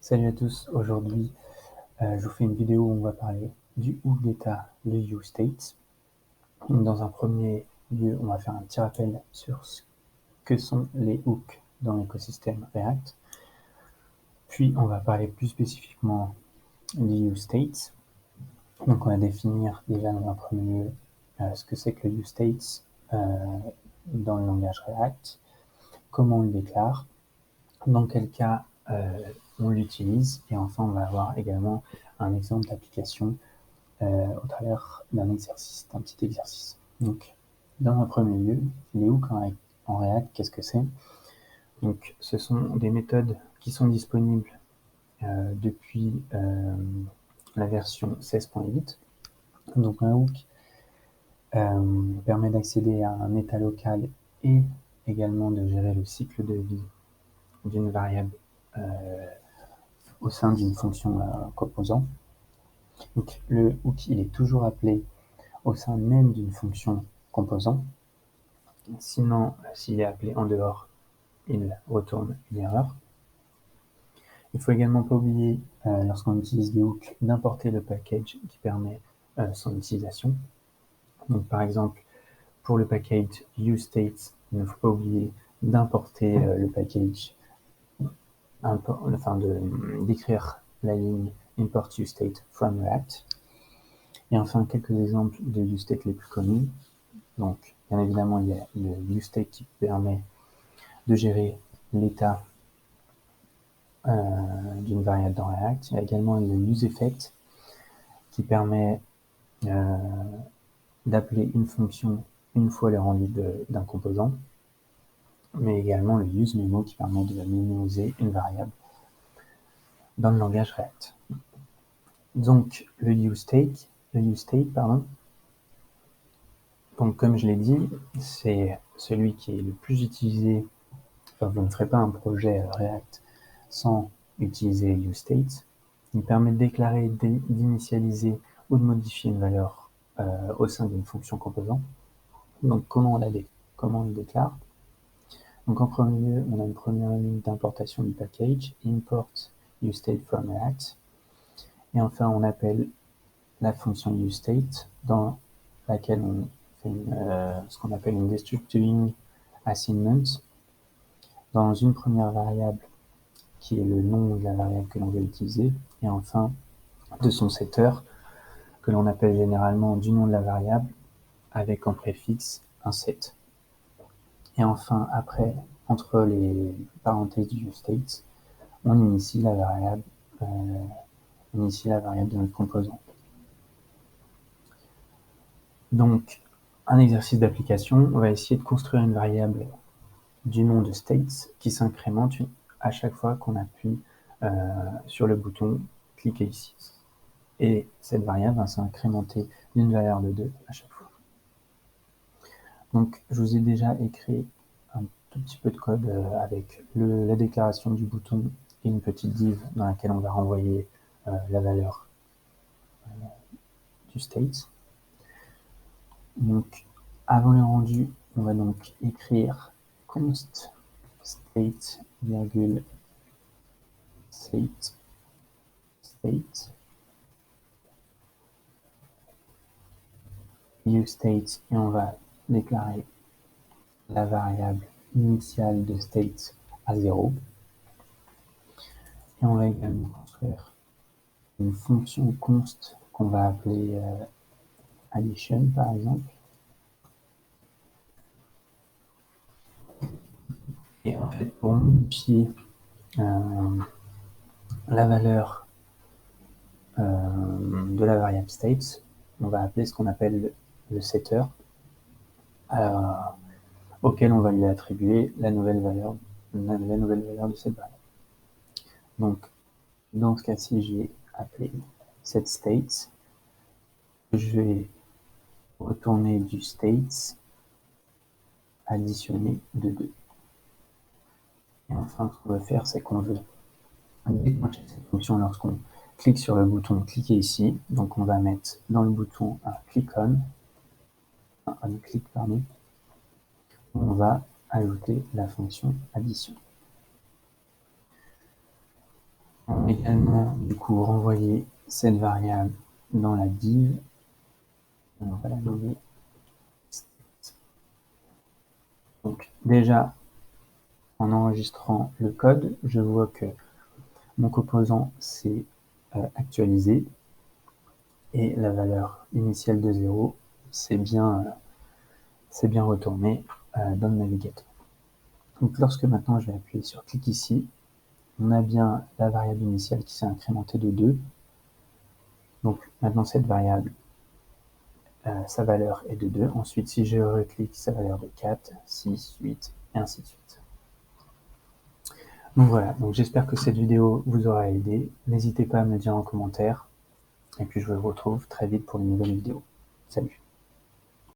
Salut à tous, aujourd'hui je vous fais une vidéo où on va parler du hook d'état, le useState. Donc, dans un premier lieu, on va faire un petit rappel sur ce que sont les hooks dans l'écosystème React. Puis on va parler plus spécifiquement du useState. Donc on va définir déjà dans un premier lieu ce que c'est que le useState dans le langage React, comment on le déclare, dans quel cas on l'utilise, et enfin on va avoir également un exemple d'application au travers d'un exercice, d'un petit exercice. Donc, dans un premier lieu, les hooks en React, qu'est-ce que c'est? Donc, ce sont des méthodes qui sont disponibles depuis la version 16.8. Donc, un hook permet d'accéder à un état local et également de gérer le cycle de vie d'une variable au sein d'une fonction composant. Donc, le hook, il est toujours appelé au sein même d'une fonction composant. Sinon, s'il est appelé en dehors, il retourne une erreur. Il faut également pas oublier, lorsqu'on utilise des hooks, d'importer le package qui permet son utilisation. Donc, par exemple, pour le package useState, il ne faut pas oublier d'importer le package, d'écrire la ligne import useState from React. Et enfin, quelques exemples de useState les plus connus. Donc, bien évidemment, il y a le useState qui permet de gérer l'état d'une variable dans React. Il y a également le useEffect qui permet d'appeler une fonction une fois le rendu d'un composant, mais également le useMemo qui permet de mémoriser une variable dans le langage React. Donc le useState, donc comme je l'ai dit, c'est celui qui est le plus utilisé. Enfin, vous ne ferez pas un projet React sans utiliser useState. Il permet de déclarer, d'initialiser ou de modifier une valeur au sein d'une fonction composant. Donc comment on le déclare? Donc en premier lieu, on a une première ligne d'importation du package, import useState from React. Et enfin, on appelle la fonction useState dans laquelle on fait ce qu'on appelle une destructuring assignment dans une première variable qui est le nom de la variable que l'on veut utiliser, et enfin de son setter, que l'on appelle généralement du nom de la variable, avec en préfixe un set. Et enfin, après, entre les parenthèses du useState, on initie la variable de notre composant. Donc, un exercice d'application, on va essayer de construire une variable du nom de state qui s'incrémente à chaque fois qu'on appuie sur le bouton « Cliquez ici ». Et cette variable va s'incrémenter d'une valeur de 2 à chaque fois. Donc, je vous ai déjà écrit un tout petit peu de code avec la déclaration du bouton et une petite div dans laquelle on va renvoyer la valeur du state. Donc, avant le rendu, on va donc écrire const state, state useState, et on va déclarer la variable initiale de state à 0. Et on va également construire une fonction const qu'on va appeler addition, par exemple. Et en fait, pour modifier la valeur de la variable state, on va appeler ce qu'on appelle le setter, auquel on va lui attribuer la nouvelle valeur de cette variable. Donc, dans ce cas-ci, j'ai appelé cette state. Je vais retourner du state additionné de 2. Et enfin, ce qu'on va faire, c'est qu'on veut déclencher cette fonction lorsqu'on clique sur le bouton « Cliquez ici ». Donc, on va mettre dans le bouton un click pardon. On va ajouter la fonction addition. également du coup renvoyer cette variable dans la div. On va la nommer state. Donc déjà, en enregistrant le code, je vois que mon composant s'est actualisé et la valeur initiale de 0 c'est bien retourné dans le navigateur. Donc lorsque maintenant je vais appuyer sur clic ici, on a bien la variable initiale qui s'est incrémentée de 2. Donc maintenant cette variable, sa valeur est de 2. Ensuite si je reclique, sa valeur de 4, 6, 8 et ainsi de suite. Donc voilà, donc j'espère que cette vidéo vous aura aidé. N'hésitez pas à me le dire en commentaire. Et puis je vous retrouve très vite pour une nouvelle vidéo. Salut!